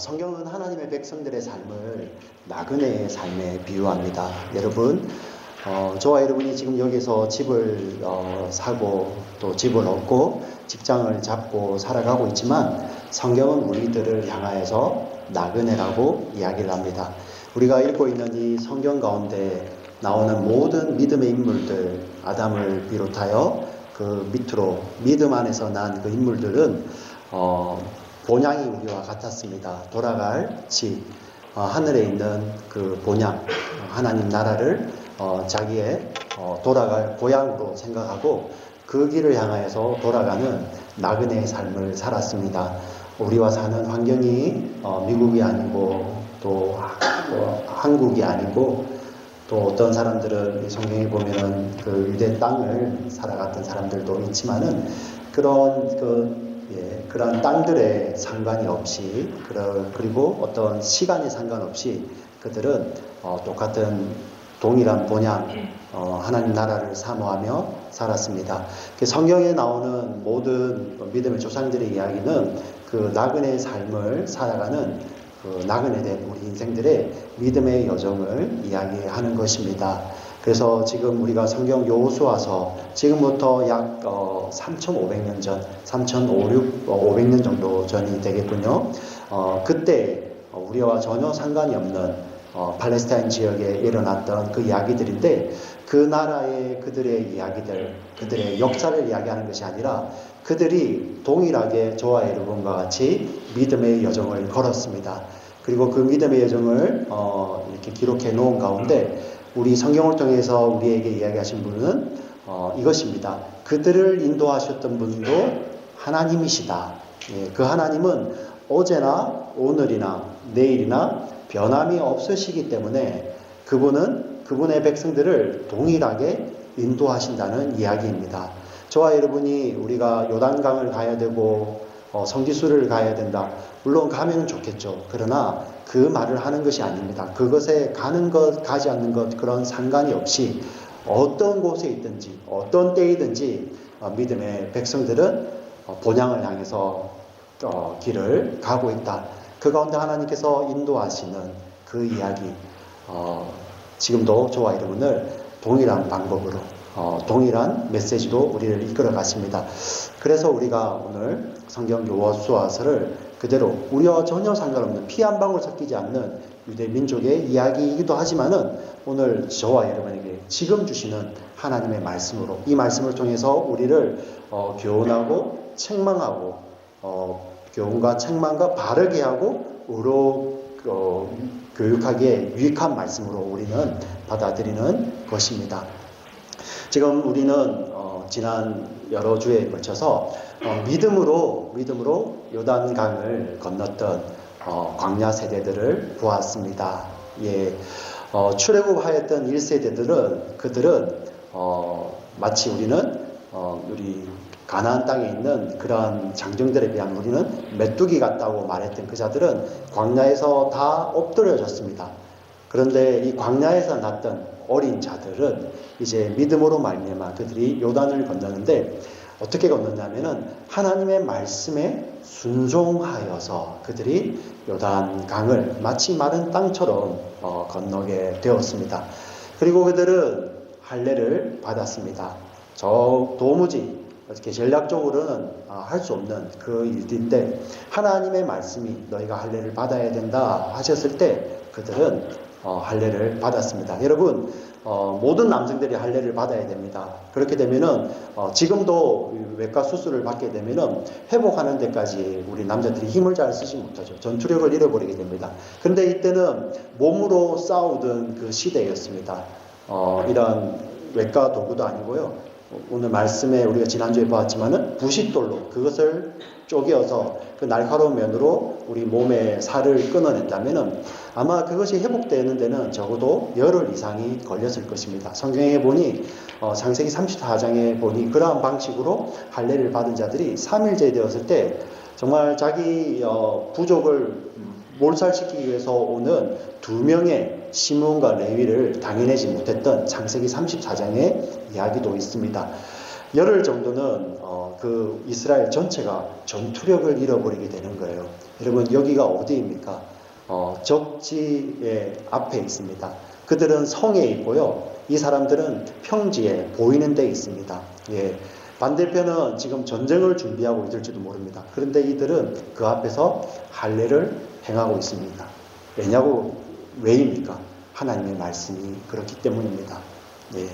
성경은 하나님의 백성들의 삶을 나그네의 삶에 비유합니다. 여러분, 저와 여러분이 지금 여기서 집을 사고 또 집을 얻고 직장을 잡고 살아가고 있지만 성경은 우리들을 향하여서 나그네라고 이야기를 합니다. 우리가 읽고 있는 이 성경 가운데 나오는 모든 믿음의 인물들, 아담을 비롯하여 그 밑으로 믿음 안에서 난 그 인물들은 본향이 우리와 같았습니다. 돌아갈 집, 하늘에 있는 그 본향, 하나님 나라를 자기의 돌아갈 고향으로 생각하고 그 길을 향하여서 돌아가는 나그네의 삶을 살았습니다. 우리와 사는 환경이 미국이 아니고 또 한국이 아니고 또 어떤 사람들은 성경에 보면은 그 유대 땅을 살아갔던 사람들도 있지만은 그런 땅들에 상관이 없이 그리고 어떤 시간에 상관없이 그들은 똑같은 동일한 본향 하나님 나라를 사모하며 살았습니다. 성경에 나오는 모든 믿음의 조상들의 이야기는 그 나그네의 삶을 살아가는 그 나그네된 우리 인생들의 믿음의 여정을 이야기하는 것입니다. 그래서 지금 우리가 성경 여호수아서 지금부터 약 3,500년 전, 3,500년 정도 전이 되겠군요. 그때 우리와 전혀 상관이 없는 팔레스타인 지역에 일어났던 그 이야기들인데 그 나라의 그들의 이야기들, 그들의 역사를 이야기하는 것이 아니라 그들이 동일하게 저와 여러분과 같이 믿음의 여정을 걸었습니다. 그리고 그 믿음의 여정을 이렇게 기록해 놓은 가운데 우리 성경을 통해서 우리에게 이야기하신 분은 이것입니다. 그들을 인도하셨던 분도 하나님이시다. 그 하나님은 어제나 오늘이나 내일이나 변함이 없으시기 때문에 그분은 그분의 백성들을 동일하게 인도하신다는 이야기입니다. 저와 여러분이 우리가 요단강을 가야 되고 성지순례를 가야 된다. 물론 가면 좋겠죠. 그러나 그 말을 하는 것이 아닙니다. 그것에 가는 것, 가지 않는 것 그런 상관이 없이 어떤 곳에 있든지 어떤 때이든지 믿음의 백성들은 본향을 향해서 길을 가고 있다. 그 가운데 하나님께서 인도하시는 그 이야기 지금도 저와 여러분을 동일한 방법으로 동일한 메시지로 우리를 이끌어 가십니다. 그래서 우리가 오늘 성경 여호수아서를 그대로 우리와 전혀 상관없는 피 한 방울 섞이지 않는 유대 민족의 이야기이기도 하지만은 오늘 저와 여러분에게 지금 주시는 하나님의 말씀으로 이 말씀을 통해서 우리를 교훈하고 책망하고 교훈과 책망과 바르게 하고 의로 교육하기에 유익한 말씀으로 우리는 받아들이는 것입니다. 지금 우리는 지난 여러 주에 걸쳐서 믿음으로 요단강을 건넜던 광야 세대들을 보았습니다. 예, 출애굽하였던 1세대들은 그들은 마치 우리는 우리 가나안 땅에 있는 그러한 장정들에 비하면 우리는 메뚜기 같다고 말했던 그 자들은 광야에서 다 엎드려졌습니다. 그런데 이 광야에서 났던 어린 자들은 이제 믿음으로 말미암아 그들이 요단을 건너는데 어떻게 건넜냐면은 하나님의 말씀에 순종하여서 그들이 요단강을 마치 마른 땅처럼 건너게 되었습니다. 그리고 그들은 할례를 받았습니다. 도무지 어떻게 전략적으로는 할 수 없는 그 일인데 하나님의 말씀이 너희가 할례를 받아야 된다 하셨을 때 그들은 할례를 받았습니다. 여러분 모든 남성들이 할례를 받아야 됩니다. 그렇게 되면은 지금도 외과 수술을 받게 되면은 회복하는 데까지 우리 남자들이 힘을 잘 쓰지 못하죠. 전투력을 잃어버리게 됩니다. 그런데 이때는 몸으로 싸우던 그 시대였습니다. 이런 외과 도구도 아니고요. 오늘 말씀에 우리가 지난주에 보았지만은 부싯돌로 그것을 쪼개어서 그 날카로운 면으로 우리 몸의 살을 끊어낸다면은 아마 그것이 회복되는 데는 적어도 열흘 이상이 걸렸을 것입니다. 성경에 보니 창세기 34장에 보니 그러한 방식으로 할례를 받은 자들이 3일째 되었을 때 정말 자기 부족을 몰살시키기 위해서 오는 2명의 시므온과 레위를 당해내지 못했던 창세기 34장의 이야기도 있습니다. 열흘 정도는 그 이스라엘 전체가 전투력을 잃어버리게 되는 거예요. 여러분 여기가 어디입니까? 적지의 앞에 있습니다. 그들은 성에 있고요. 이 사람들은 평지에 보이는 데 있습니다. 예. 반대편은 지금 전쟁을 준비하고 있을지도 모릅니다. 그런데 이들은 그 앞에서 할례를 행하고 있습니다. 왜입니까? 하나님의 말씀이 그렇기 때문입니다. 예.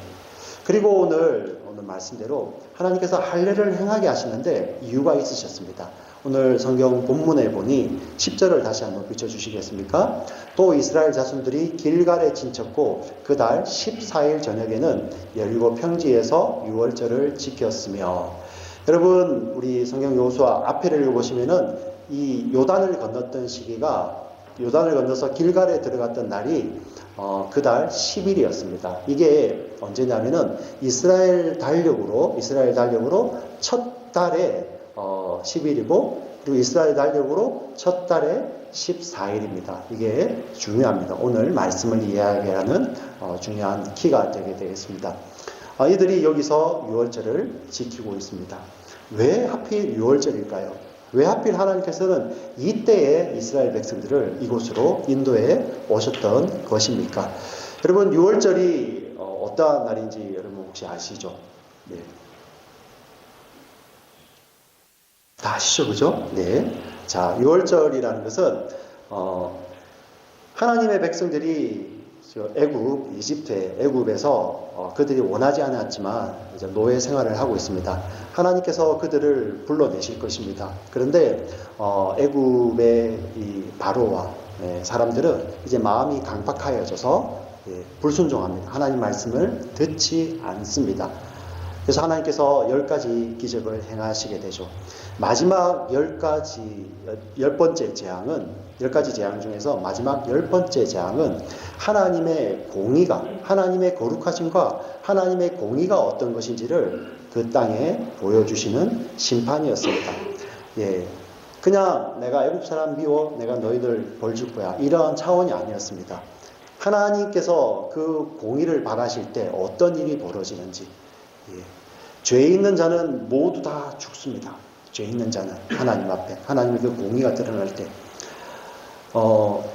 그리고 오늘 말씀대로 하나님께서 할례를 행하게 하시는데 이유가 있으셨습니다. 오늘 성경 본문에 보니 10절을 다시 한번 비춰주시겠습니까? 또 이스라엘 자손들이 길갈에 진쳤고 그달 14일 저녁에는 여리고 평지에서 유월절을 지켰으며. 여러분 우리 성경 여호수아 앞에를 읽어보시면은 이 요단을 건넜던 시기가 요단을 건너서 길갈에 들어갔던 날이 그달 10일이었습니다. 이게 언제냐면은 이스라엘 달력으로 첫 달에 10일이고 그리고 이스라엘 달력으로 첫 달에 14일입니다. 이게 중요합니다. 오늘 말씀을 이해하게 하는 중요한 키가 되게 되겠습니다. 이들이 여기서 유월절을 지키고 있습니다. 왜 하필 유월절일까요? 왜 하필 하나님께서는 이때에 이스라엘 백성들을 이곳으로 인도해 오셨던 것입니까? 여러분 유월절이 어떠한 날인지 여러분 혹시 아시죠? 네. 다 아시죠? 그죠? 네. 자, 유월절이라는 것은 하나님의 백성들이 애굽에서 그들이 원하지 않았지만 이제 노예 생활을 하고 있습니다. 하나님께서 그들을 불러내실 것입니다. 그런데 애굽의 이 바로와 사람들은 이제 마음이 강팍하여져서 불순종합니다. 하나님 말씀을 듣지 않습니다. 그래서 하나님께서 10가지 기적을 행하시게 되죠. 마지막 10번째 재앙은 10가지 재앙 중에서 마지막 10번째 재앙은 하나님의 공의가, 하나님의 거룩하심과 하나님의 공의가 어떤 것인지를 그 땅에 보여주시는 심판이었습니다. 예. 그냥 내가 애국 사람 미워, 내가 너희들 벌 줄 거야. 이런 차원이 아니었습니다. 하나님께서 그 공의를 바라실 때 어떤 일이 벌어지는지. 예. 죄 있는 자는 모두 다 죽습니다. 죄 있는 자는 하나님 앞에 하나님의 그 공의가 드러날 때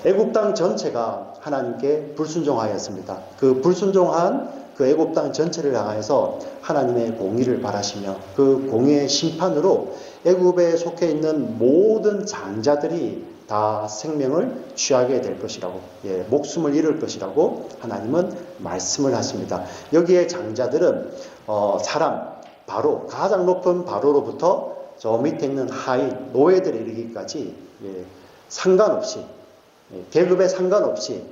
애국 땅 전체가 하나님께 불순종하였습니다. 그 불순종한 그 애국 땅 전체를 향해서 하나님의 공의를 바라시며 그 공의의 심판으로 애국에 속해 있는 모든 장자들이 다 생명을 취하게 될 것이라고, 목숨을 잃을 것이라고 하나님은 말씀을 하십니다. 여기에 장자들은 바로 가장 높은 바로로부터 저 밑에 있는 하인 노예들에 이르기까지 상관없이 계급에 상관없이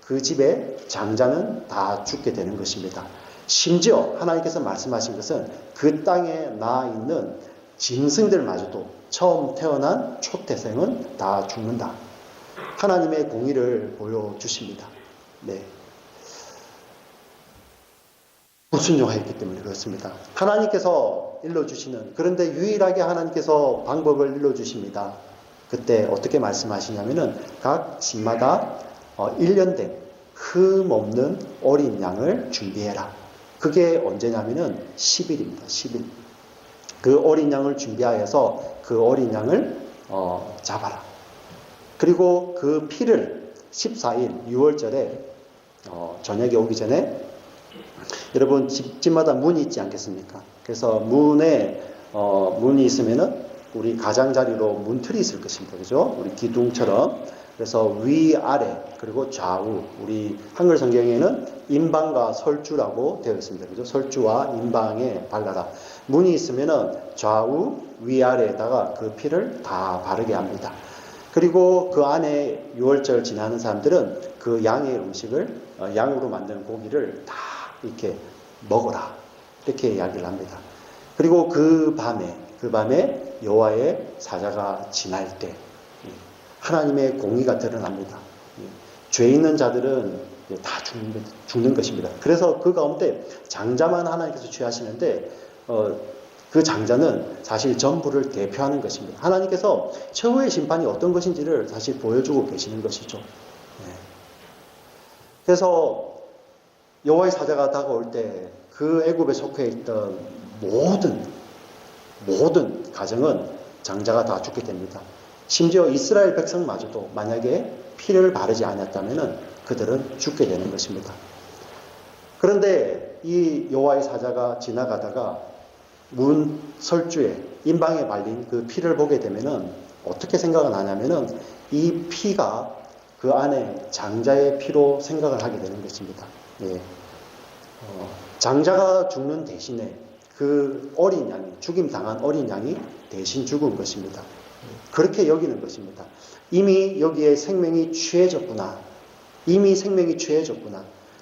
그 집의 장자는 다 죽게 되는 것입니다. 심지어 하나님께서 말씀하신 것은 그 땅에 나 있는 짐승들마저도 처음 태어난 초태생은 다 죽는다. 하나님의 공의를 보여주십니다. 네. 불순종하였기 때문에 그렇습니다. 하나님께서 일러주시는, 그런데 유일하게 하나님께서 방법을 일러주십니다. 그때 어떻게 말씀하시냐면은 각 집마다 1년 된 흠없는 어린 양을 준비해라. 그게 언제냐면은 10일입니다. 10일. 그 어린 양을 준비하여서 그 어린 양을 잡아라. 그리고 그 피를 14일 6월절에 저녁에 오기 전에 여러분 집마다 문이 있지 않겠습니까? 그래서 문이 있으면은 우리 가장자리로 문틀이 있을 것입니다. 그죠? 우리 기둥처럼. 그래서 위아래 그리고 좌우, 우리 한글 성경에는 임방과 설주라고 되어 있습니다. 그죠? 설주와 임방에 발라라. 문이 있으면은 좌우 위아래에다가 그 피를 다 바르게 합니다. 그리고 그 안에 6월절 지나는 사람들은 그 양의 음식을, 양으로 만든 고기를 다 이렇게 먹어라. 이렇게 이야기를 합니다. 그리고 그 밤에 여호와의 사자가 지날 때 하나님의 공의가 드러납니다. 죄 있는 자들은 다 죽는 것입니다. 그래서 그 가운데 장자만 하나님께서 취하시는데 그 장자는 사실 전부를 대표하는 것입니다. 하나님께서 최후의 심판이 어떤 것인지를 사실 보여주고 계시는 것이죠. 그래서 여호와의 사자가 다가올 때 그 애굽에 속해 있던 모든 가정은 장자가 다 죽게 됩니다. 심지어 이스라엘 백성마저도 만약에 피를 바르지 않았다면 그들은 죽게 되는 것입니다. 그런데 이 여호와의 사자가 지나가다가 문 설주에 임방에 발린 그 피를 보게 되면은 어떻게 생각을 하냐면은 이 피가 그 안에 장자의 피로 생각을 하게 되는 것입니다. 예. 장자가 죽는 대신에 그 어린 양이, 죽임 당한 어린 양이 대신 죽은 것입니다. 그렇게 여기는 것입니다. 이미 여기에 생명이 취해졌구나.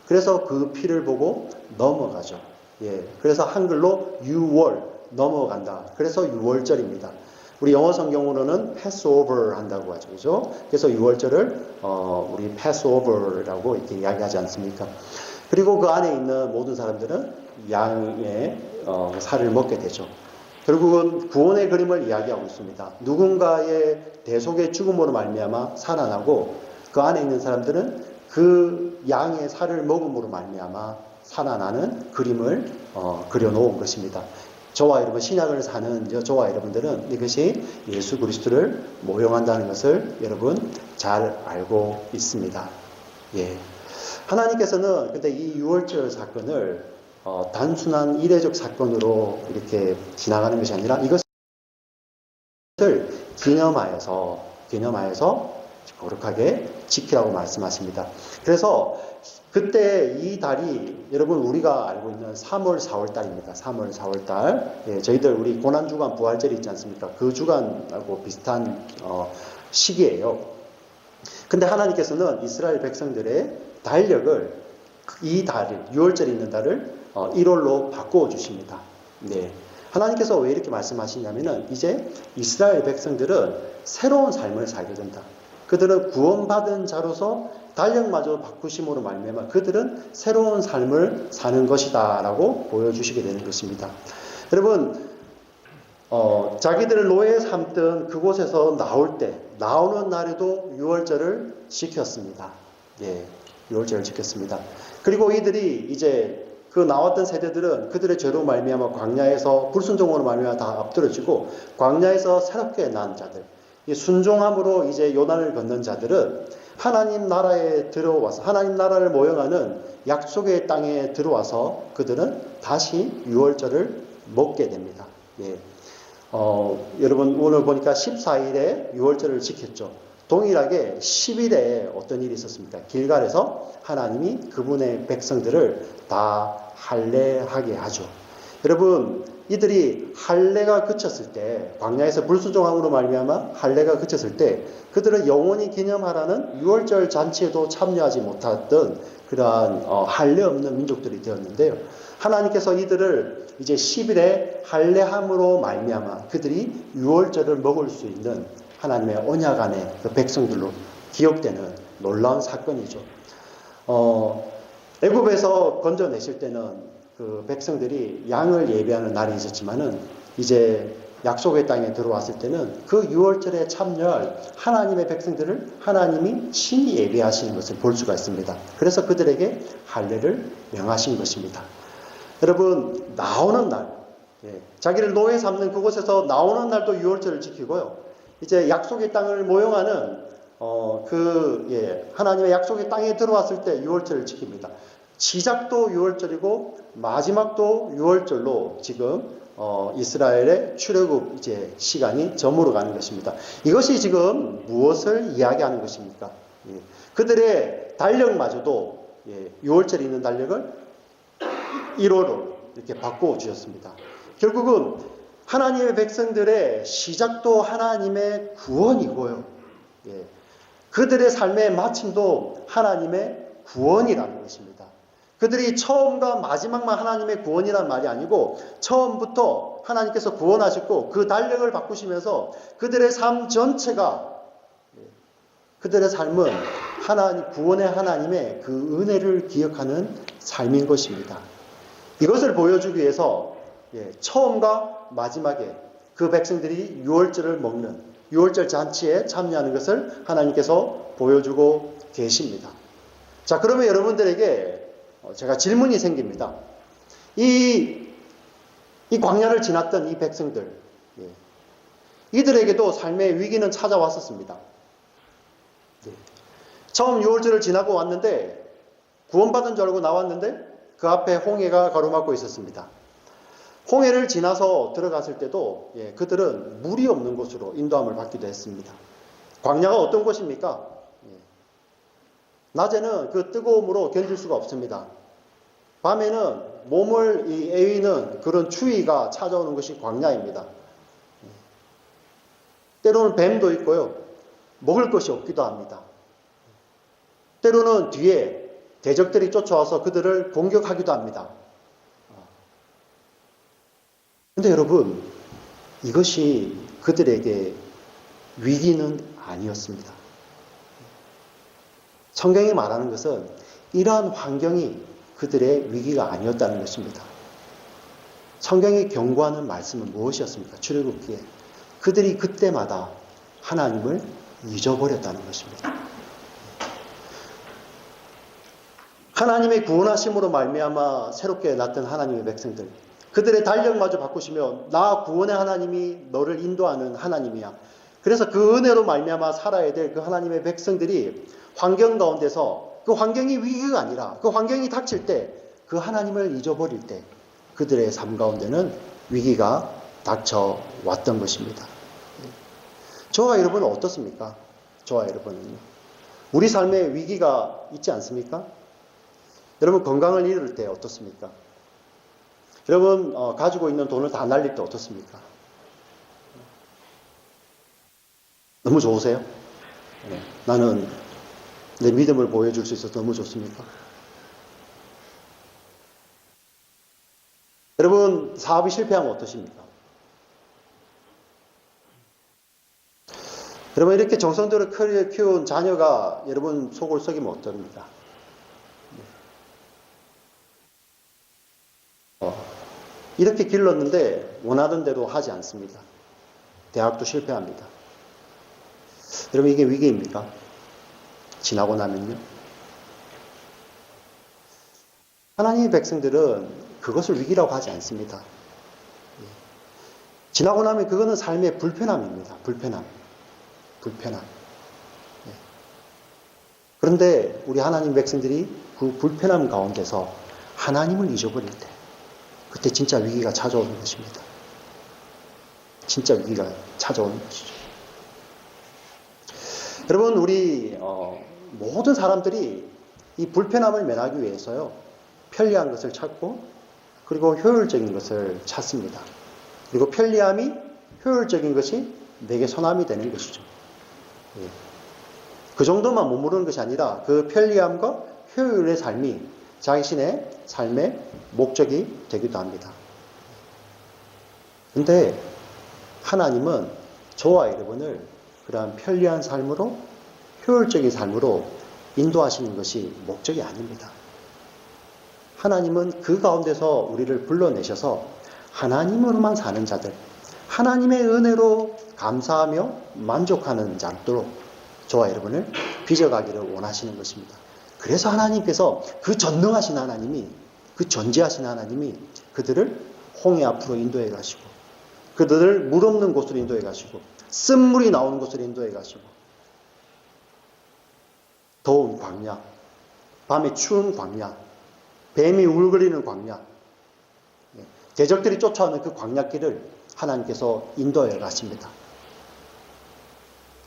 그래서 그 피를 보고 넘어가죠. 예. 그래서 한글로 유월, 넘어간다. 그래서 유월절입니다. 우리 영어 성경으로는 Passover 한다고 하죠. 그죠? 그래서 6월절을 우리 Passover라고 이렇게 이야기하지 않습니까? 그리고 그 안에 있는 모든 사람들은 양의 살을 먹게 되죠. 결국은 구원의 그림을 이야기하고 있습니다. 누군가의 대속의 죽음으로 말미암아 살아나고 그 안에 있는 사람들은 그 양의 살을 먹음으로 말미암아 살아나는 그림을 그려놓은 것입니다. 저와 여러분 신약을 사는 저와 여러분들은 이것이 예수 그리스도를 모형한다는 것을 여러분 잘 알고 있습니다. 예. 하나님께서는 근데 이 유월절 사건을 단순한 이례적 사건으로 이렇게 지나가는 것이 아니라 이것을 기념하여서 거룩하게 지키라고 말씀하십니다. 그래서 그때 이 달이 여러분 우리가 알고 있는 3월 4월 달입니다. 3월 4월 달. 예, 저희들 우리 고난주간 부활절이 있지 않습니까? 그 주간하고 비슷한 시기예요. 근데 하나님께서는 이스라엘 백성들의 달력을 이 달을 6월절이 있는 달을 1월로 바꾸어 주십니다. 네. 하나님께서 왜 이렇게 말씀하시냐면은 이제 이스라엘 백성들은 새로운 삶을 살게 된다. 그들은 구원받은 자로서 달력마저 바꾸심으로 말미암아 그들은 새로운 삶을 사는 것이다 라고 보여주시게 되는 것입니다. 여러분 자기들을 노예 삼던 그곳에서 나오는 날에도 유월절을 지켰습니다. 예, 유월절을 지켰습니다. 그리고 이들이 이제 그 나왔던 세대들은 그들의 죄로 말미암아 광야에서 불순종으로 말미암아 다 엎드러지고 광야에서 새롭게 난 자들, 이 순종함으로 이제 요단을 건넌 자들은 하나님 나라에 들어와서 하나님 나라를 모형하는 약속의 땅에 들어와서 그들은 다시 유월절을 먹게 됩니다. 예. 여러분 오늘 보니까 14일에 유월절을 지켰죠. 동일하게 10일에 어떤 일이 있었습니까? 길갈에서 하나님이 그분의 백성들을 다 할례하게 하죠. 여러분 이들이 할례가 그쳤을 때 광야에서 불순종함으로 말미암아 할례가 그쳤을 때 그들은 영원히 기념하라는 유월절 잔치에도 참여하지 못했던 그러한 할례 없는 민족들이 되었는데요. 하나님께서 이들을 이제 10일에 할례함으로 말미암아 그들이 유월절을 먹을 수 있는 하나님의 언약 안에 그 백성들로 기억되는 놀라운 사건이죠. 애굽에서 건져내실 때는 그 백성들이 양을 예배하는 날이 있었지만은 이제 약속의 땅에 들어왔을 때는 그 유월절에 참여할 하나님의 백성들을 하나님이 친히 예배하시는 것을 볼 수가 있습니다. 그래서 그들에게 할례를 명하신 것입니다. 여러분 나오는 날, 자기를 노예 삼는 그곳에서 나오는 날도 유월절을 지키고요. 이제 약속의 땅을 모형하는 하나님의 약속의 땅에 들어왔을 때 유월절을 지킵니다. 시작도 유월절이고 마지막도 유월절로 지금 이스라엘의 출애굽 이제 시간이 저물어 가는 것입니다. 이것이 지금 무엇을 이야기하는 것입니까? 그들의 달력마저도 유월절이 있는 달력을 1월로 이렇게 바꾸어 주셨습니다. 결국은 하나님의 백성들의 시작도 하나님의 구원이고요. 그들의 삶의 마침도 하나님의 구원이라는 것입니다. 그들이 처음과 마지막만 하나님의 구원이란 말이 아니고 처음부터 하나님께서 구원하셨고 그 달력을 바꾸시면서 그들의 삶 전체가 그들의 삶은 구원의 하나님의 그 은혜를 기억하는 삶인 것입니다. 이것을 보여주기 위해서 처음과 마지막에 그 백성들이 유월절을 먹는 유월절 잔치에 참여하는 것을 하나님께서 보여주고 계십니다. 자, 그러면 여러분들에게 제가 질문이 생깁니다. 이 이 광야를 지났던 이 백성들, 이들에게도 삶의 위기는 찾아왔었습니다. 처음 6월절을 지나고 왔는데 구원받은 줄 알고 나왔는데 그 앞에 홍해가 가로막고 있었습니다. 홍해를 지나서 들어갔을 때도 그들은 물이 없는 곳으로 인도함을 받기도 했습니다. 광야가 어떤 곳입니까? 낮에는 그 뜨거움으로 견딜 수가 없습니다. 밤에는 몸을 애위는 그런 추위가 찾아오는 것이 광야입니다. 때로는 뱀도 있고요. 먹을 것이 없기도 합니다. 때로는 뒤에 대적들이 쫓아와서 그들을 공격하기도 합니다. 그런데 여러분, 이것이 그들에게 위기는 아니었습니다. 성경이 말하는 것은 이러한 환경이 그들의 위기가 아니었다는 것입니다. 성경이 경고하는 말씀은 무엇이었습니까? 출애굽기에 그들이 그때마다 하나님을 잊어버렸다는 것입니다. 하나님의 구원하심으로 말미암아 새롭게 났던 하나님의 백성들, 그들의 달력마저 바꾸시며 나 구원의 하나님이 너를 인도하는 하나님이야. 그래서 그 은혜로 말미암아 살아야 될 그 하나님의 백성들이 환경 가운데서 그 환경이 위기가 아니라 그 환경이 닥칠 때 그 하나님을 잊어버릴 때 그들의 삶 가운데는 위기가 닥쳐왔던 것입니다. 저와 여러분은 어떻습니까? 저와 여러분은요. 우리 삶에 위기가 있지 않습니까? 여러분 건강을 잃을 때 어떻습니까? 여러분 가지고 있는 돈을 다 날릴 때 어떻습니까? 너무 좋으세요? 나는 내 믿음을 보여줄 수 있어서 너무 좋습니까? 여러분 사업이 실패하면 어떠십니까? 여러분 이렇게 정성들을 키운 자녀가 여러분 속을 썩이면 어떡합니까? 이렇게 길렀는데 원하던 대로 하지 않습니다. 대학도 실패합니다. 여러분 이게 위기입니까? 지나고 나면요. 하나님의 백성들은 그것을 위기라고 하지 않습니다. 지나고 나면 그거는 삶의 불편함입니다. 불편함. 그런데 우리 하나님 백성들이 그 불편함 가운데서 하나님을 잊어버릴 때 그때 진짜 위기가 찾아오는 것입니다. 진짜 위기가 찾아오는 것이죠. 여러분 우리 모든 사람들이 이 불편함을 면하기 위해서요. 편리한 것을 찾고 그리고 효율적인 것을 찾습니다. 그리고 편리함이 효율적인 것이 내게 선함이 되는 것이죠. 그 정도만 머무르는 것이 아니라 그 편리함과 효율의 삶이 자신의 삶의 목적이 되기도 합니다. 그런데 하나님은 저와 여러분을 그러한 편리한 삶으로 효율적인 삶으로 인도하시는 것이 목적이 아닙니다. 하나님은 그 가운데서 우리를 불러내셔서 하나님으로만 사는 자들, 하나님의 은혜로 감사하며 만족하는 자로 저와 여러분을 빚어가기를 원하시는 것입니다. 그래서 하나님께서 그 전능하신 하나님이, 그 전지하신 하나님이 그들을 홍해 앞으로 인도해 가시고 그들을 물 없는 곳으로 인도해 가시고 쓴물이 나오는 곳으로 인도해 가시고 더운 광야, 밤에 추운 광야, 뱀이 울거리는 광야, 대적들이 쫓아오는 그 광야길을 하나님께서 인도해 가십니다.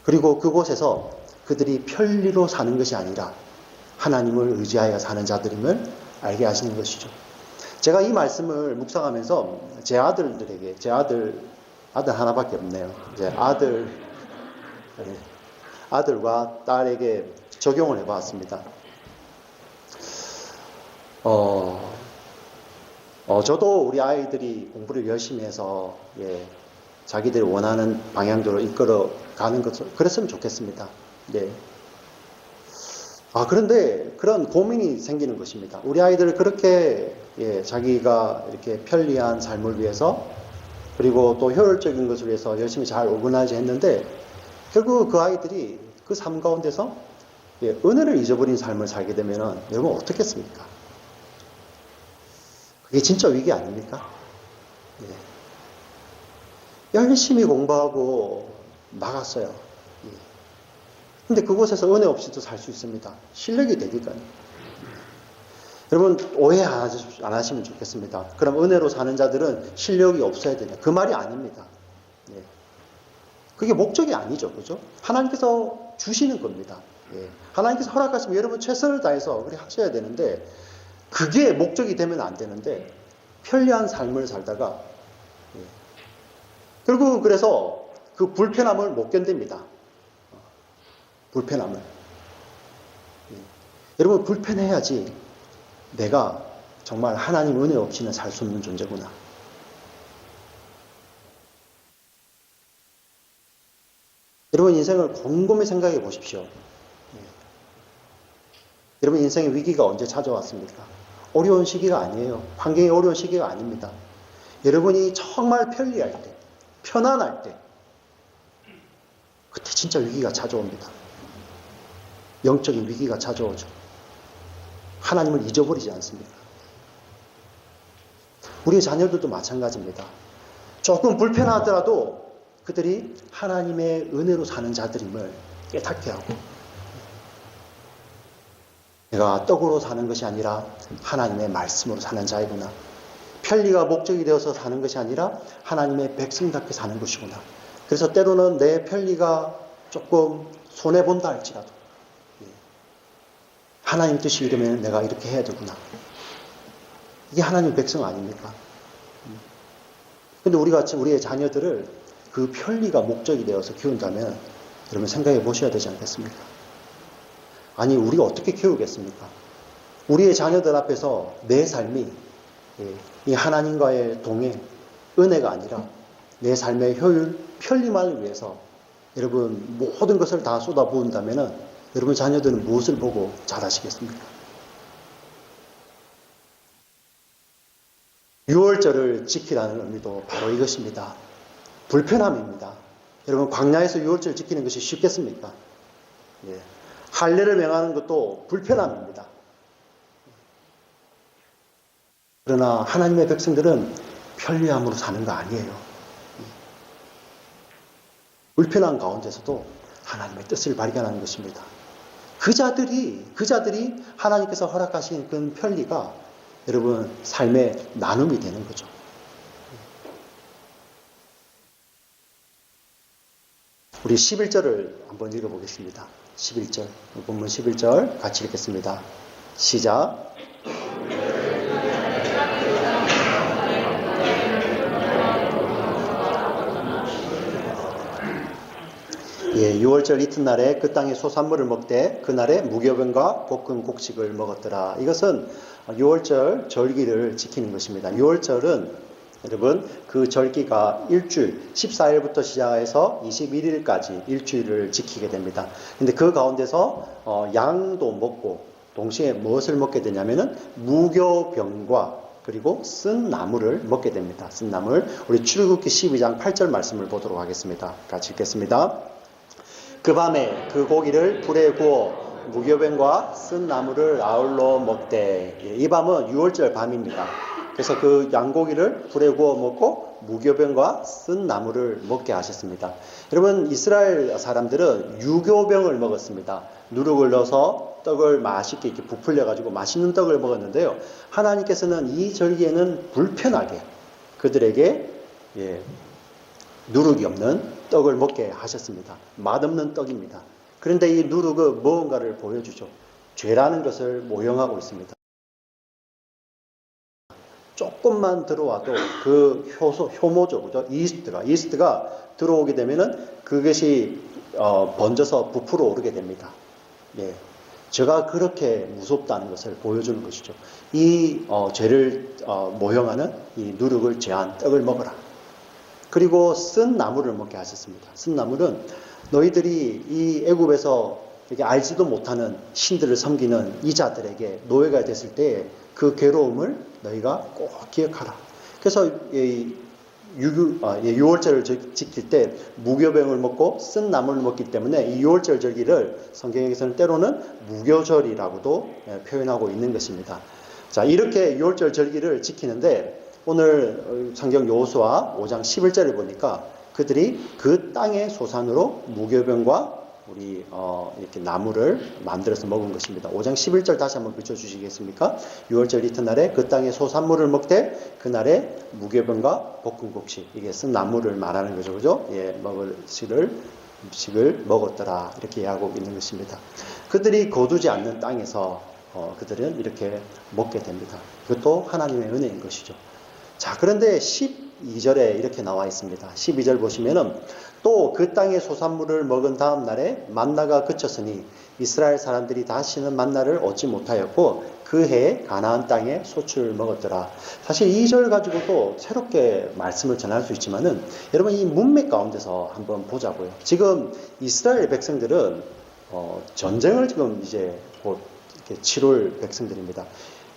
그리고 그곳에서 그들이 편리로 사는 것이 아니라 하나님을 의지하여 사는 자들임을 알게 하시는 것이죠. 제가 이 말씀을 묵상하면서 제 아들들에게, 제 아들 하나밖에 없네요. 이제 아들과 딸에게 적용을 해봤습니다. 저도 우리 아이들이 공부를 열심히 해서 자기들이 원하는 방향대로 이끌어 가는 것을 그랬으면 좋겠습니다. 네. 그런데 그런 고민이 생기는 것입니다. 우리 아이들을 그렇게 자기가 이렇게 편리한 삶을 위해서 그리고 또 효율적인 것을 위해서 열심히 잘 오거나이즈 했는데 결국 그 아이들이 그 삶 가운데서 은혜를 잊어버린 삶을 살게 되면 여러분 어떻겠습니까? 그게 진짜 위기 아닙니까? 예. 열심히 공부하고 나갔어요. 예. 근데 그곳에서 은혜 없이도 살 수 있습니다. 실력이 되니까요. 여러분 오해 안 하시면 좋겠습니다. 그럼 은혜로 사는 자들은 실력이 없어야 되냐? 그 말이 아닙니다. 예. 그게 목적이 아니죠. 그죠? 하나님께서 주시는 겁니다. 예. 하나님께서 허락하시면 여러분 최선을 다해서 그렇게 하셔야 되는데 그게 목적이 되면 안 되는데 편리한 삶을 살다가 예. 결국은 그래서 그 불편함을 못 견딥니다. 불편함을. 예. 여러분 불편해야지 내가 정말 하나님 은혜 없이는 살 수 없는 존재구나. 여러분 인생을 곰곰이 생각해 보십시오. 예. 여러분 인생의 위기가 언제 찾아왔습니까? 어려운 시기가 아니에요. 환경이 어려운 시기가 아닙니다. 여러분이 정말 편리할 때, 편안할 때, 그때 진짜 위기가 찾아옵니다. 영적인 위기가 찾아오죠. 하나님을 잊어버리지 않습니다. 우리의 자녀들도 마찬가지입니다. 조금 불편하더라도 그들이 하나님의 은혜로 사는 자들임을 깨닫게 하고 내가 떡으로 사는 것이 아니라 하나님의 말씀으로 사는 자이구나. 편리가 목적이 되어서 사는 것이 아니라 하나님의 백성답게 사는 것이구나. 그래서 때로는 내 편리가 조금 손해본다 할지라도 하나님 뜻이 이러면 내가 이렇게 해야 되구나. 이게 하나님 백성 아닙니까? 근데 우리가 우리의 자녀들을 그 편리가 목적이 되어서 키운다면 여러분 생각해 보셔야 되지 않겠습니까? 아니 우리가 어떻게 키우겠습니까? 우리의 자녀들 앞에서 내 삶이 이 하나님과의 동행, 은혜가 아니라 내 삶의 효율, 편리만을 위해서 여러분 모든 것을 다 쏟아부은다면 여러분 자녀들은 무엇을 보고 잘하시겠습니까? 6월절을 지키라는 의미도 바로 이것입니다. 불편함입니다. 여러분 광야에서 6월절 지키는 것이 쉽겠습니까? 예. 할례를 명하는 것도 불편함입니다. 그러나 하나님의 백성들은 편리함으로 사는 거 아니에요. 불편한 가운데서도 하나님의 뜻을 발견하는 것입니다. 그 자들이 하나님께서 허락하신 그 편리가 여러분 삶의 나눔이 되는 거죠. 우리 11절을 한번 읽어보겠습니다. 11절, 본문 11절 같이 읽겠습니다. 시작. 예, 6월절 이튿날에 그 땅의 소산물을 먹되 그날에 무교병과 볶은 곡식을 먹었더라. 이것은 6월절 절기를 지키는 것입니다. 6월절은 여러분 그 절기가 일주일 14일부터 시작해서 21일까지 일주일을 지키게 됩니다. 근데 그 가운데서 양도 먹고 동시에 무엇을 먹게 되냐면은 무교병과 그리고 쓴 나물을 먹게 됩니다. 쓴 나물. 우리 출애굽기 12장 8절 말씀을 보도록 하겠습니다. 같이 읽겠습니다. 그 밤에 그 고기를 불에 구워 무교병과 쓴 나물을 아울러 먹되. 이 밤은 6월절 밤입니다. 그래서 그 양고기를 불에 구워 먹고 무교병과 쓴 나물을 먹게 하셨습니다. 여러분 이스라엘 사람들은 유교병을 먹었습니다. 누룩을 넣어서 떡을 맛있게 이렇게 부풀려 가지고 맛있는 떡을 먹었는데요. 하나님께서는 이 절기에는 불편하게 그들에게 누룩이 없는 떡을 먹게 하셨습니다. 맛없는 떡입니다. 그런데 이 누룩은 무언가를 보여주죠. 죄라는 것을 모형하고 있습니다. 조금만 들어와도 그 효모죠, 그죠? 이스트가 들어오게 되면은 그것이 번져서 부풀어 오르게 됩니다. 예, 제가 그렇게 무섭다는 것을 보여주는 것이죠. 이 죄를 모형하는 이 누룩을 제한 떡을 먹어라. 그리고 쓴 나물을 먹게 하셨습니다. 쓴 나물은 너희들이 이 애굽에서 이렇게 알지도 못하는 신들을 섬기는 이자들에게 노예가 됐을 때 그 괴로움을 너희가 꼭 기억하라. 그래서 6월절을 지킬 때 무교병을 먹고 쓴 나물을 먹기 때문에 이 6월절 절기를 성경에서는 때로는 무교절이라고도 표현하고 있는 것입니다. 자, 이렇게 6월절 절기를 지키는데 오늘 성경 여호수아 5장 11절을 보니까 그들이 그 땅의 소산으로 무교병과 우리 이렇게 나무를 만들어서 먹은 것입니다. 5장 11절 다시 한번 비춰주시겠습니까? 6월절 이튿날에 그 땅의 소산물을 먹되 그날에 무교병과 볶음국시, 이게 쓴 나무를 말하는 거죠, 그죠? 예, 먹을 음식을 먹었더라, 이렇게 이야기하고 있는 것입니다. 그들이 거두지 않는 땅에서 그들은 이렇게 먹게 됩니다. 그것도 하나님의 은혜인 것이죠. 자, 그런데 12절에 이렇게 나와 있습니다. 12절 보시면은 또 그 땅의 소산물을 먹은 다음 날에 만나가 그쳤으니 이스라엘 사람들이 다시는 만나를 얻지 못하였고 그 해에 가나안 땅에 소출을 먹었더라. 사실 2절 가지고도 새롭게 말씀을 전할 수 있지만은 여러분 이 문맥 가운데서 한번 보자고요. 지금 이스라엘 백성들은 전쟁을 지금 이제 곧 이렇게 치룰 백성들입니다.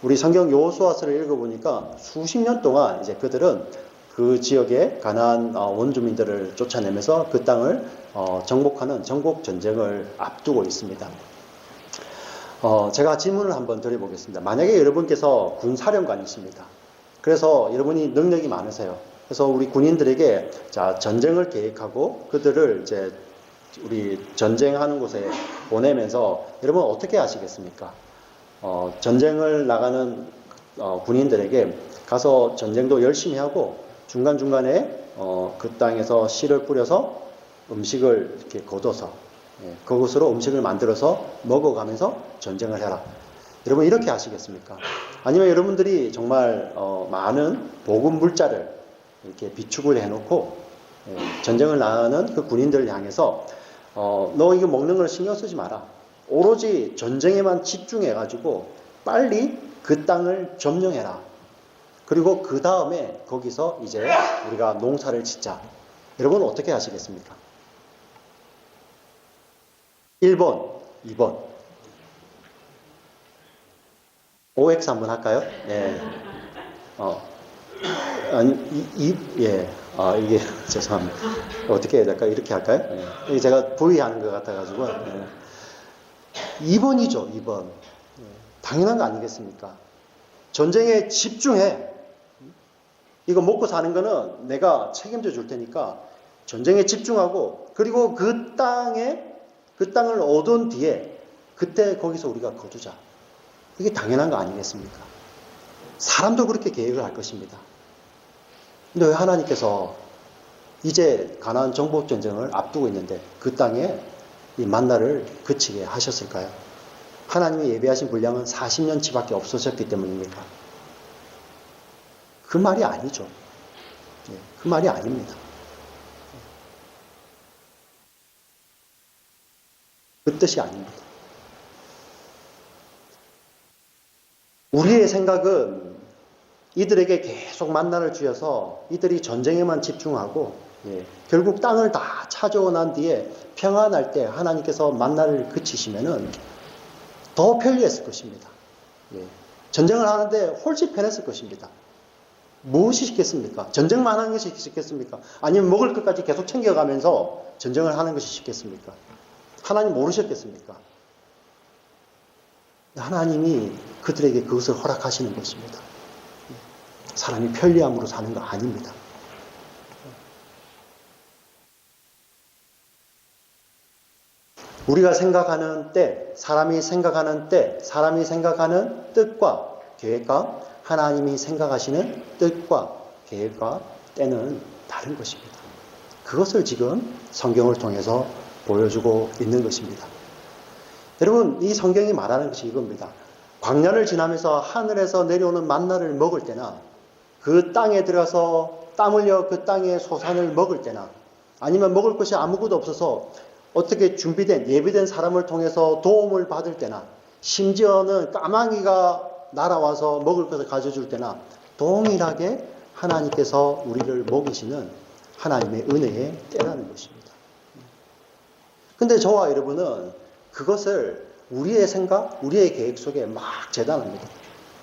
우리 성경 여호수아서를 읽어보니까 수십 년 동안 이제 그들은 그 지역의 가나안 원주민들을 쫓아내면서 그 땅을 정복하는 정복 전쟁을 앞두고 있습니다. 제가 질문을 한번 드려보겠습니다. 만약에 여러분께서 군사령관이십니다. 그래서 여러분이 능력이 많으세요. 그래서 우리 군인들에게 자, 전쟁을 계획하고 그들을 이제 우리 전쟁하는 곳에 보내면서 여러분 어떻게 하시겠습니까? 전쟁을 나가는 군인들에게 가서 전쟁도 열심히 하고 중간중간에 그 땅에서 씨를 뿌려서 음식을 이렇게 거둬서 그것으로 음식을 만들어서 먹어가면서 전쟁을 해라. 여러분 이렇게 하시겠습니까? 아니면 여러분들이 정말 많은 보급 물자를 이렇게 비축을 해놓고 전쟁을 나가는 그 군인들을 향해서 너 이거 먹는 걸 신경 쓰지 마라. 오로지 전쟁에만 집중해가지고 빨리 그 땅을 점령해라. 그리고 그 다음에 거기서 이제 우리가 농사를 짓자. 여러분 어떻게 하시겠습니까? 1번, 2번. OX 한번 할까요? 예. 아니, 예. 이게, 죄송합니다. 어떻게 해야 될까요? 이렇게 할까요? 예. 이게 제가 부위하는 것 같아가지고. 예. 2번이죠, 2번. 예. 당연한 거 아니겠습니까? 전쟁에 집중해. 이거 먹고 사는 거는 내가 책임져 줄 테니까 전쟁에 집중하고 그리고 그 땅을 얻은 뒤에 그때 거기서 우리가 거두자. 이게 당연한 거 아니겠습니까? 사람도 그렇게 계획을 할 것입니다. 근데 왜 하나님께서 이제 가나안 정복 전쟁을 앞두고 있는데 그 땅에 이 만나를 그치게 하셨을까요? 하나님이 예비하신 분량은 40년치밖에 없어졌기 때문입니까? 그 말이 아니죠. 그 말이 아닙니다. 그 뜻이 아닙니다. 우리의 생각은 이들에게 계속 만나를 주어서 이들이 전쟁에만 집중하고 결국 땅을 다 차지하고 난 뒤에 평안할 때 하나님께서 만나를 그치시면은 더 편리했을 것입니다. 전쟁을 하는데 훨씬 편했을 것입니다. 무엇이 쉽겠습니까? 전쟁만 하는 것이 쉽겠습니까? 아니면 먹을 것까지 계속 챙겨가면서 전쟁을 하는 것이 쉽겠습니까? 하나님 모르셨겠습니까? 하나님이 그들에게 그것을 허락하시는 것입니다. 사람이 편리함으로 사는 거 아닙니다. 우리가 생각하는 때, 사람이 생각하는 때, 사람이 생각하는 뜻과 계획과 하나님이 생각하시는 뜻과 계획과 때는 다른 것입니다. 그것을 지금 성경을 통해서 보여주고 있는 것입니다. 여러분, 이 성경이 말하는 것이 이겁니다. 광야를 지나면서 하늘에서 내려오는 만나를 먹을 때나 그 땅에 들어가서 땀 흘려 그 땅의 소산을 먹을 때나 아니면 먹을 것이 아무것도 없어서 어떻게 준비된 예비된 사람을 통해서 도움을 받을 때나 심지어는 까마귀가 날아와서 먹을 것을 가져줄 때나 동일하게 하나님께서 우리를 먹이시는 하나님의 은혜의 때라는 것입니다. 근데 저와 여러분은 그것을 우리의 생각, 우리의 계획 속에 막 재단합니다.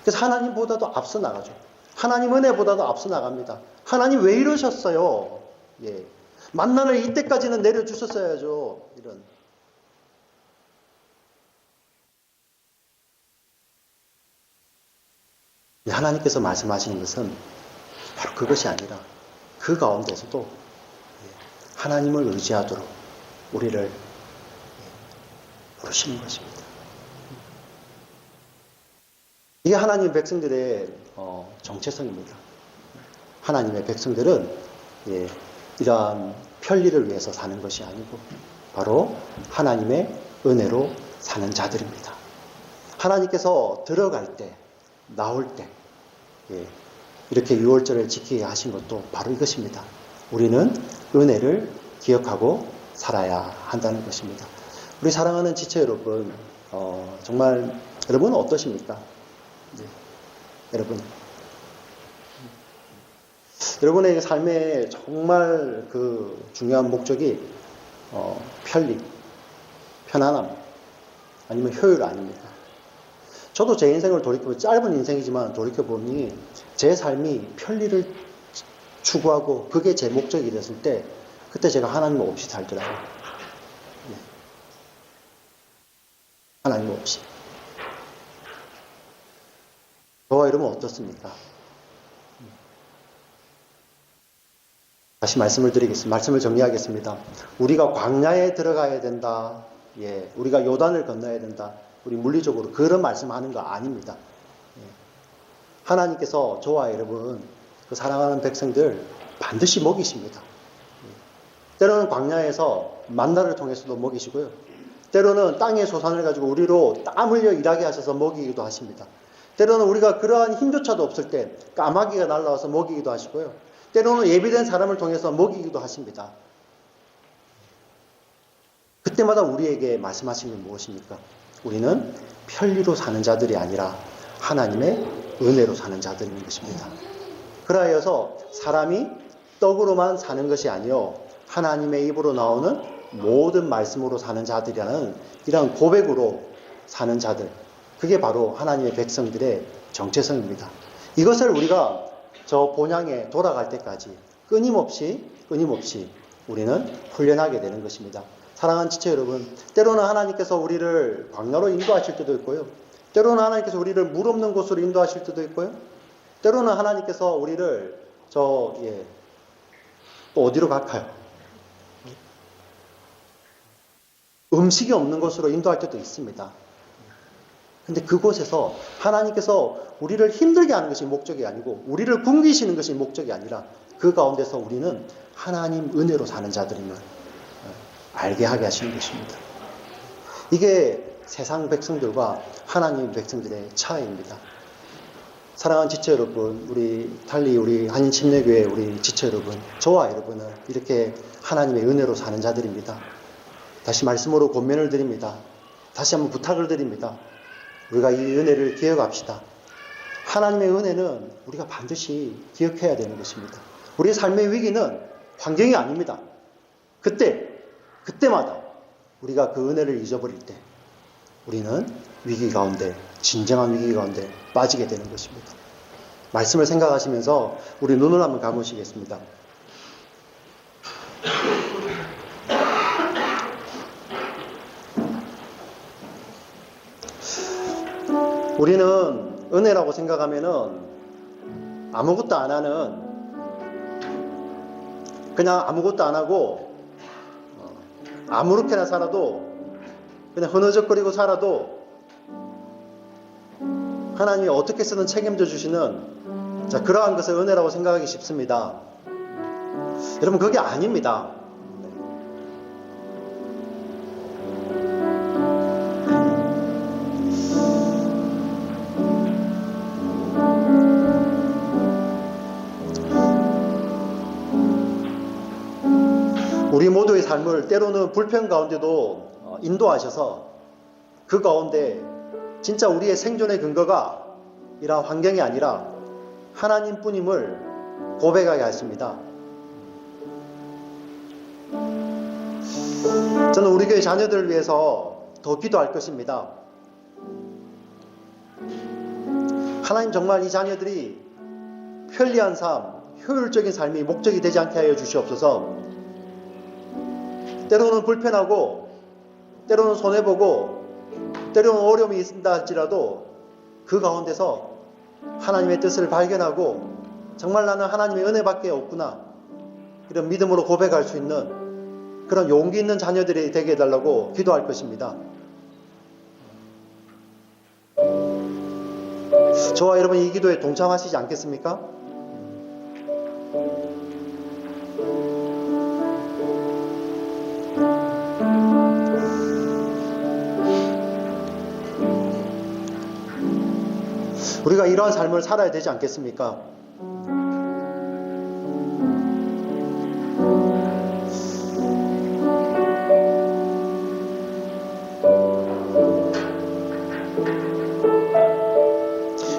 그래서 하나님보다도 앞서 나가죠. 하나님 은혜보다도 앞서 나갑니다. 하나님 왜 이러셨어요? 만나를 이때까지는 내려주셨어야죠. 이런. 하나님께서 말씀하시는 것은 바로 그것이 아니라 그 가운데서도 하나님을 의지하도록 우리를 부르시는 것입니다. 이게 하나님의 백성들의 정체성입니다. 하나님의 백성들은 이러한 편리를 위해서 사는 것이 아니고 바로 하나님의 은혜로 사는 자들입니다. 하나님께서 들어갈 때, 나올 때 이렇게 유월절을 지키게 하신 것도 바로 이것입니다. 우리는 은혜를 기억하고 살아야 한다는 것입니다. 우리 사랑하는 지체 여러분, 정말 여러분은 어떠십니까? 여러분의 삶의 정말 그 중요한 목적이 편리, 편안함, 아니면 효율 아닙니까? 저도 제 인생을 돌이켜보면 짧은 인생이지만 돌이켜보니 제 삶이 편리를 추구하고 그게 제 목적이 됐을 때 그때 제가 하나님 없이 살더라고요. 하나님 없이. 저와 여러분 어떻습니까? 다시 말씀을 드리겠습니다. 말씀을 정리하겠습니다. 우리가 광야에 들어가야 된다. 우리가 요단을 건너야 된다. 우리 물리적으로 그런 말씀하는 거 아닙니다. 하나님께서 저와 여러분, 그 사랑하는 백성들 반드시 먹이십니다. 때로는 광야에서 만나를 통해서도 먹이시고요. 때로는 땅의 소산을 가지고 우리로 땀 흘려 일하게 하셔서 먹이기도 하십니다. 때로는 우리가 그러한 힘조차도 없을 때 까마귀가 날라와서 먹이기도 하시고요. 때로는 예비된 사람을 통해서 먹이기도 하십니다. 그때마다 우리에게 말씀하신 게 무엇입니까? 우리는 편리로 사는 자들이 아니라 하나님의 은혜로 사는 자들인 것입니다. 그러하여서 사람이 떡으로만 사는 것이 아니요 하나님의 입으로 나오는 모든 말씀으로 사는 자들이라는 이런 고백으로 사는 자들, 그게 바로 하나님의 백성들의 정체성입니다. 이것을 우리가 저 본향에 돌아갈 때까지 끊임없이 우리는 훈련하게 되는 것입니다. 사랑하는 지체 여러분, 때로는 하나님께서 우리를 광야로 인도하실 때도 있고요. 때로는 하나님께서 우리를 물 없는 곳으로 인도하실 때도 있고요. 때로는 하나님께서 우리를 또 어디로 갈까요? 음식이 없는 곳으로 인도할 때도 있습니다. 근데 그곳에서 하나님께서 우리를 힘들게 하는 것이 목적이 아니고 우리를 굶기시는 것이 목적이 아니라 그 가운데서 우리는 하나님 은혜로 사는 자들임을 알게 하게 하시는 것입니다. 이게 세상 백성들과 하나님 백성들의 차이입니다. 사랑하는 지체 여러분, 우리 한인침례교회 우리 지체 여러분, 저와 여러분은 이렇게 하나님의 은혜로 사는 자들입니다. 다시 말씀으로 권면을 드립니다. 다시 한번 부탁을 드립니다. 우리가 이 은혜를 기억합시다. 하나님의 은혜는 우리가 반드시 기억해야 되는 것입니다. 우리의 삶의 위기는 환경이 아닙니다. 그때마다 우리가 그 은혜를 잊어버릴 때 우리는 위기 가운데, 진정한 위기 가운데 빠지게 되는 것입니다. 말씀을 생각하시면서 우리 눈을 한번 감으시겠습니다. 우리는 은혜라고 생각하면은 아무것도 안 하는, 그냥 아무것도 안 하고 아무렇게나 살아도, 그냥 흐느적거리고 살아도 하나님이 어떻게 쓰든 책임져 주시는 그러한 것을 은혜라고 생각하기 쉽습니다. 여러분, 그게 아닙니다. 우리 모두의 삶을 때로는 불편 가운데도 인도하셔서 그 가운데 진짜 우리의 생존의 근거가 이러한 환경이 아니라 하나님뿐임을 고백하게 하십니다. 저는 우리 교회 자녀들을 위해서 더 기도할 것입니다. 하나님, 정말 이 자녀들이 편리한 삶, 효율적인 삶이 목적이 되지 않게 하여 주시옵소서. 때로는 불편하고, 때로는 손해보고, 때로는 어려움이 있다 할지라도 그 가운데서 하나님의 뜻을 발견하고 정말 나는 하나님의 은혜밖에 없구나, 이런 믿음으로 고백할 수 있는 그런 용기 있는 자녀들이 되게 해달라고 기도할 것입니다. 저와 여러분 이 기도에 동참하시지 않겠습니까? 우리가 이러한 삶을 살아야 되지 않겠습니까?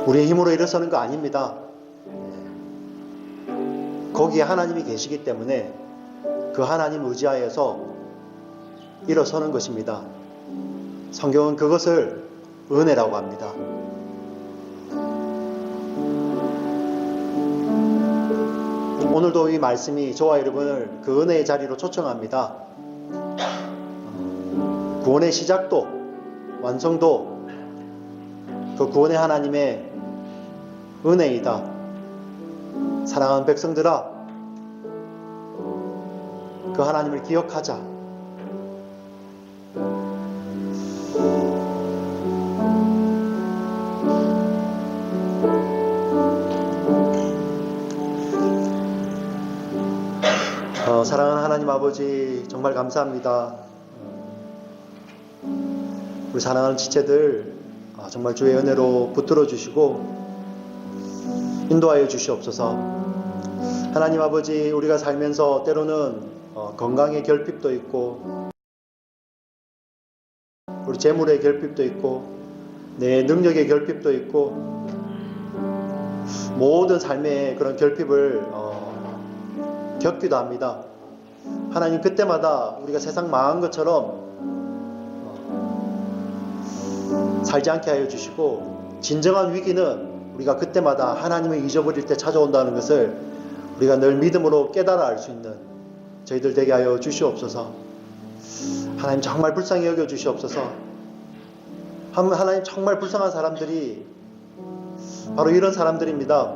우리의 힘으로 일어서는 거 아닙니다. 거기에 하나님이 계시기 때문에 그 하나님 의지하여서 일어서는 것입니다. 성경은 그것을 은혜라고 합니다. 오늘도 이 말씀이 저와 여러분을 그 은혜의 자리로 초청합니다. 구원의 시작도 완성도 그 구원의 하나님의 은혜이다. 사랑하는 백성들아, 그 하나님을 기억하자. 사랑하는 하나님 아버지, 정말 감사합니다. 우리 사랑하는 지체들 정말 주의 은혜로 붙들어 주시고 인도하여 주시옵소서. 하나님 아버지, 우리가 살면서 때로는 건강의 결핍도 있고 우리 재물의 결핍도 있고 내 능력의 결핍도 있고 모든 삶의 그런 결핍을 겪기도 합니다. 하나님, 그때마다 우리가 세상 망한 것처럼 살지 않게 하여 주시고, 진정한 위기는 우리가 그때마다 하나님을 잊어버릴 때 찾아온다는 것을 우리가 늘 믿음으로 깨달아 알 수 있는 저희들 되게 하여 주시옵소서. 하나님, 정말 불쌍히 여겨 주시옵소서. 하나님, 정말 불쌍한 사람들이 바로 이런 사람들입니다.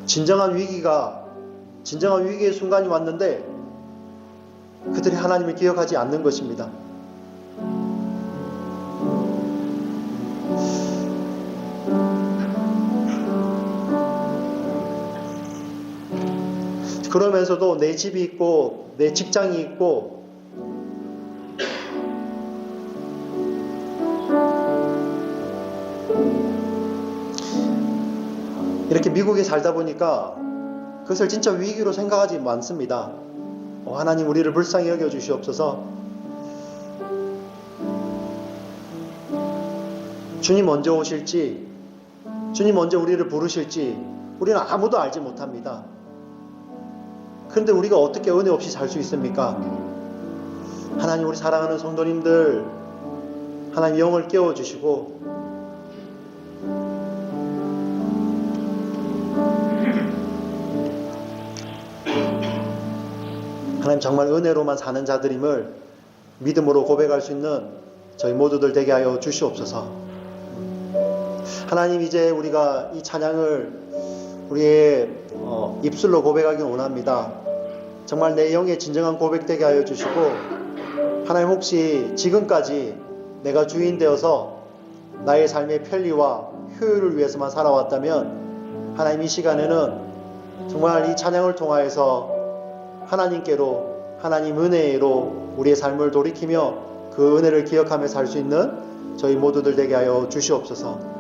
진정한 위기의 순간이 왔는데 그들이 하나님을 기억하지 않는 것입니다. 그러면서도 내 집이 있고 내 직장이 있고 이렇게 미국에 살다 보니까 그것을 진짜 위기로 생각하지 않습니다. 하나님, 우리를 불쌍히 여겨 주시옵소서. 주님 언제 오실지, 주님 언제 우리를 부르실지 우리는 아무도 알지 못합니다. 그런데 우리가 어떻게 은혜 없이 살 수 있습니까? 하나님, 우리 사랑하는 성도님들, 하나님 영을 깨워주시고 하나님, 정말 은혜로만 사는 자들임을 믿음으로 고백할 수 있는 저희 모두들 되게 하여 주시옵소서. 하나님, 이제 우리가 이 찬양을 우리의 입술로 고백하기 원합니다. 정말 내 영의 진정한 고백되게 하여 주시고, 하나님, 혹시 지금까지 내가 주인 되어서 나의 삶의 편리와 효율을 위해서만 살아왔다면 하나님, 이 시간에는 정말 이 찬양을 통하여서 하나님께로, 하나님 은혜로 우리의 삶을 돌이키며 그 은혜를 기억하며 살 수 있는 저희 모두들 되게 하여 주시옵소서.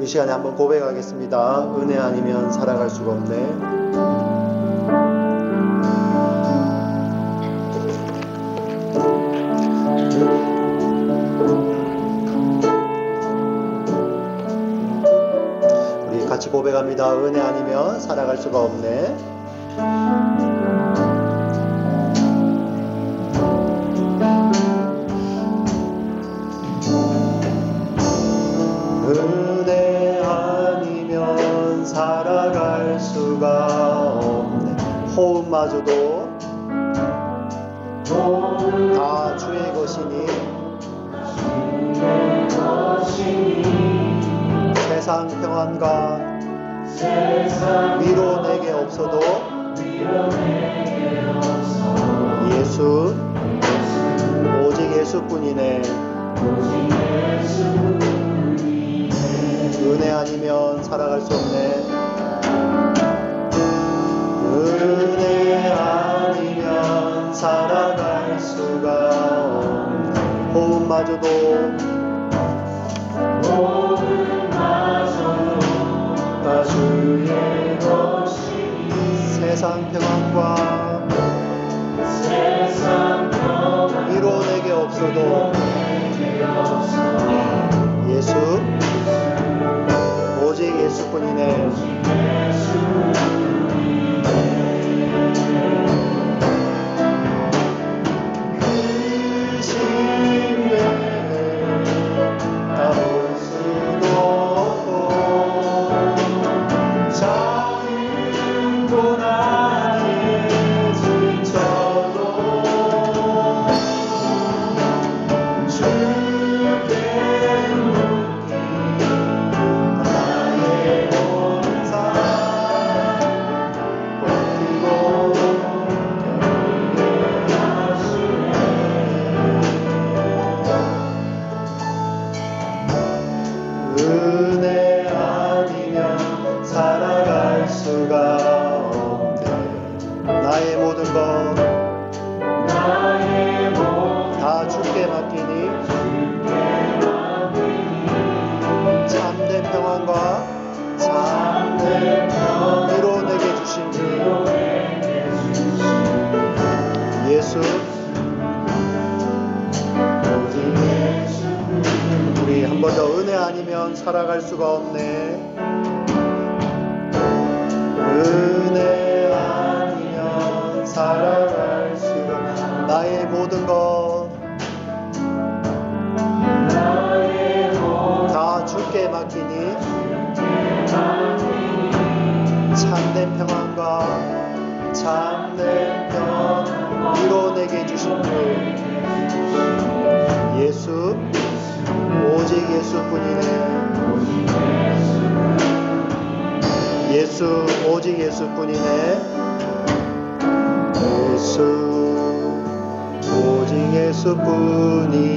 이 시간에 한번 고백하겠습니다. 은혜 아니면 살아갈 수가 없네. 우리 같이 고백합니다. 은혜 아니면 살아갈 수가 없네. 은혜 아니면 살아갈 수가 없네. 호흡마저도 다 주의 것이니 세상 평안과 위로 내게 없어도 예수 오직 예수뿐이네. 은혜 아니면 살아갈 수 없네. 은혜 아니면 살아갈 수가 없네. 호흡마저도 다 주의 것이니 세상 평안과 위로 내게 없어도 예수 오직 예수뿐이네. 그 심령에 다 볼 수도 없고 작은 고난에 지쳐도 주께 나의 모든 삶 버티고 견디게 하시네. 은혜 아니면 살아갈 수가 없네. 나의 모든 것 다 주께 맡기니 참된 평안과 참된 위로 내게 주신 주 예수 우리 한 번 더 은혜 아니면 살아갈 수가 없네. 은혜 아니면 살아갈 수가 나의 모든 것 다 주께 맡기니 참된 평안과 참된 평안 위로 내게 주신 주 예수 오직 예수뿐이네. 예수 오직 예수뿐이네. 예수 오직 예수뿐이네.